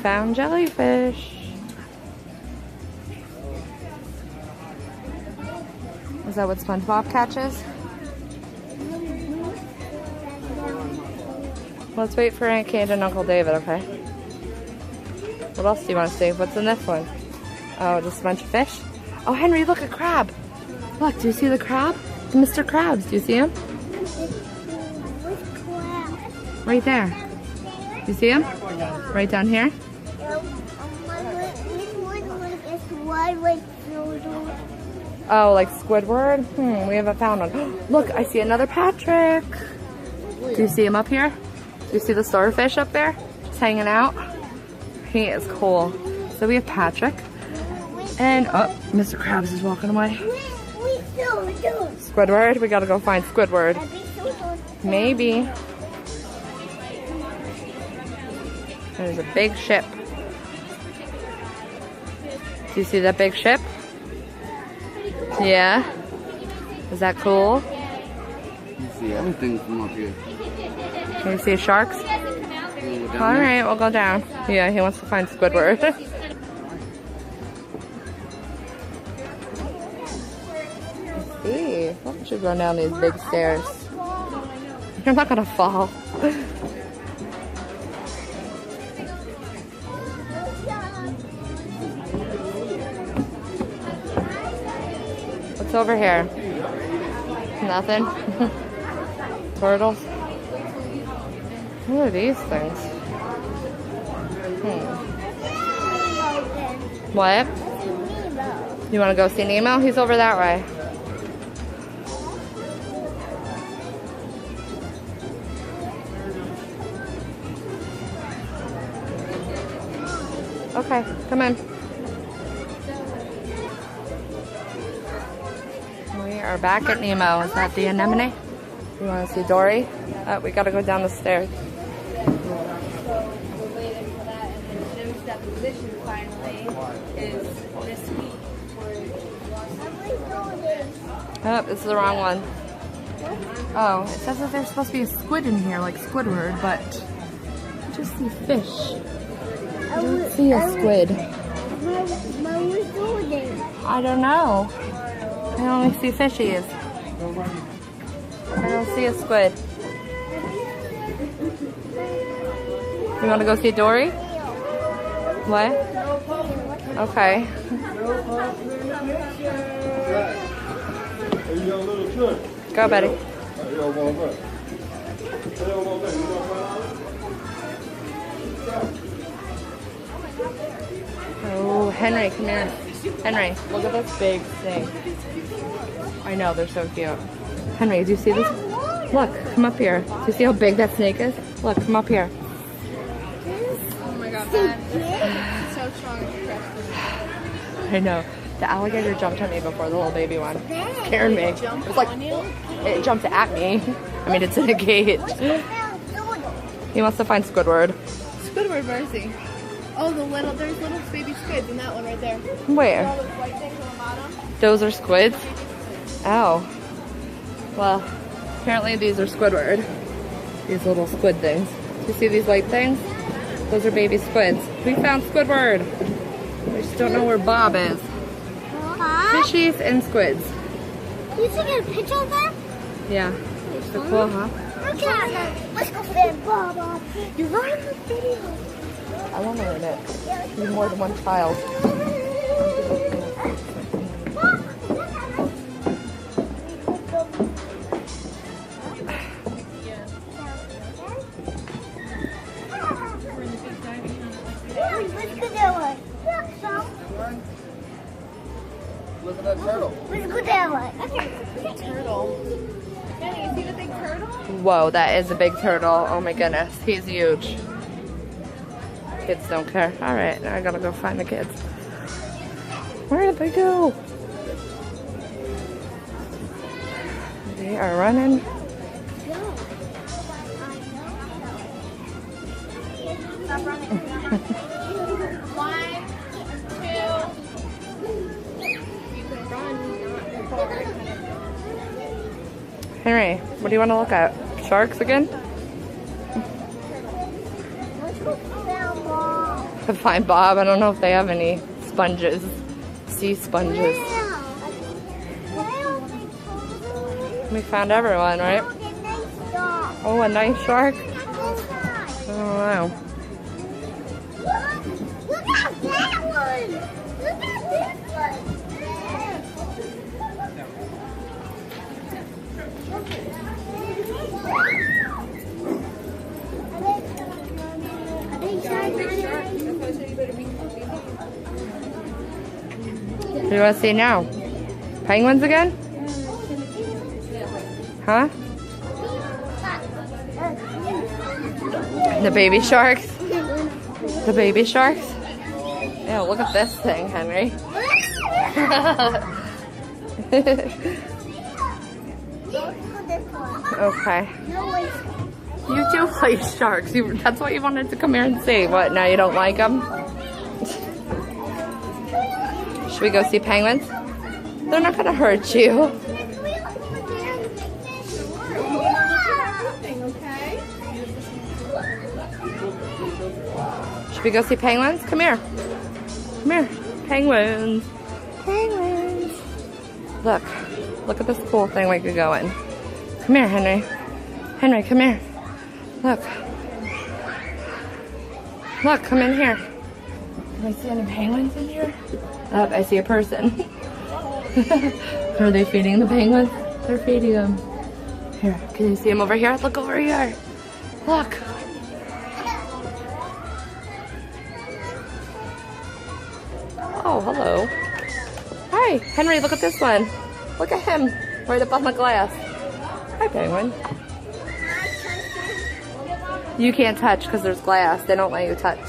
found jellyfish. Is that what SpongeBob catches? Let's wait for Aunt Kate and Uncle David, okay? What else do you want to see? What's in this one? Oh, just a bunch of fish? Oh, Henry, look, a crab. Look, do you see the crab? Mr. Krabs, do you see him? Right there. You see him? Right down here? Oh, like Squidward? We haven't found one. Look, I see another Patrick. Do you see him up here? Do you see the starfish up there? He's hanging out. He is cool. So we have Patrick. And, oh, Mr. Krabs is walking away. Squidward? We gotta go find Squidward. Maybe. There's a big ship. Do you see that big ship? Yeah? Is that cool? You see everything from up here. Can you see sharks? Alright, we'll go down. Yeah, he wants to find Squidward. Let's see. I should go down these big stairs. You're not gonna fall. What's over here? Nothing? Turtles? What are these things? What? You want to go see Nemo? He's over that way. Okay, come in. We are back at Nemo. Is that the anemone? You want to see Dory? Oh, we gotta go down the stairs. We're waiting for that, and it shows that position finally is this week. Oh, this is the wrong one. Oh, it says that there's supposed to be a squid in here, like Squidward, but I just see fish. I don't see a squid. I don't know. I only see fishies. I don't see a squid. You want to go see Dory? What? Okay. Go, Betty. Oh, Henry, come here. Henry, look at this big snake. I know, they're so cute. Henry, do you see this? Look, come up here. Do you see how big that snake is? Look, come up here. Oh my god, man. So strong. I know. The alligator jumped at me before, the little baby one. It scared me. It was like, it jumped at me. I mean, it's in a gate. He wants to find Squidward. Squidward, mercy. Oh, there's little baby squids in that one right there. Where? All those white things on the bottom. Those are squids? Oh. Well, apparently these are Squidward. These little squid things. Do you see these white things? Those are baby squids. We found Squidward. We just don't know where Bob is. Fishies and squids. You should get a picture of that? Yeah. So cool, huh? Okay. Let's go film Bob. You're running the video. I want to learn it. Need more than one child. Look at that turtle. Let's go that way. Big turtle. Jenny, you see the big turtle? Whoa, that is a big turtle. Oh my goodness, he's huge. Kids don't care. Alright, now I gotta go find the kids. Where did they go? They are running. Stop running. 1, 2. You can run, not record. Henry, what do you want to look at? Sharks again? to find Bob. I don't know if they have any sponges, sea sponges. We found everyone, right? Oh, a nice shark? Oh, wow. Look at that one! Look at this one! What do you want to see now? Penguins again? Huh? The baby sharks? The baby sharks? Ew, look at this thing, Henry. Okay. You do like sharks. That's what you wanted to come here and see. What, now you don't like them? Should we go see penguins? They're not gonna hurt you. Should we go see penguins? Come here. Come here. Penguins. Penguins. Look. Look at this cool thing we could go in. Come here, Henry. Henry, come here. Look. Look, come in here. Can I see any penguins in here? Oh, I see a person. Are they feeding the penguins? They're feeding them. Here, can you see them over here? Look over here. Look. Oh, hello. Hi, Henry, look at this one. Look at him, right up on the glass. Hi, penguin. You can't touch because there's glass. They don't let you touch.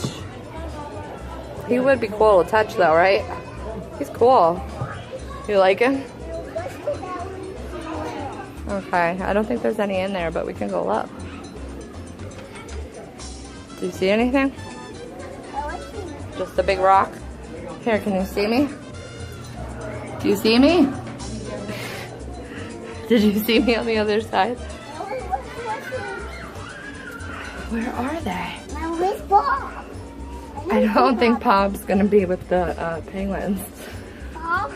He would be cool to touch though, right? He's cool. You like him? Okay, I don't think there's any in there, but we can go up. Do you see anything? Just a big rock? Here, can you see me? Do you see me? Did you see me on the other side? Where are they? Where's Bob? I don't think Bob's gonna be with the penguins. Bob?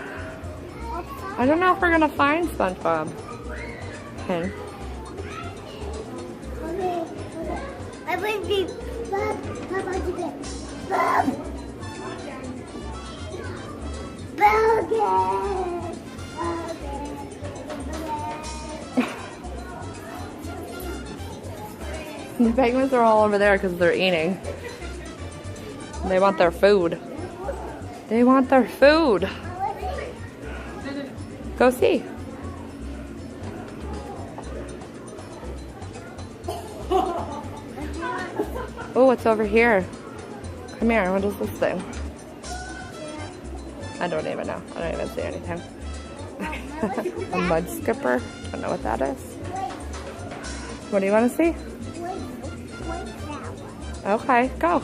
I don't know if we're gonna find SpongeBob. Okay. I will be Bob. Bob. The penguins are all over there because they're eating. They want their food. They want their food. Go see. Oh, what's over here? Come here, what is this thing? I don't even know. I don't even see anything. A mud skipper? I don't know what that is. What do you want to see? Okay, go.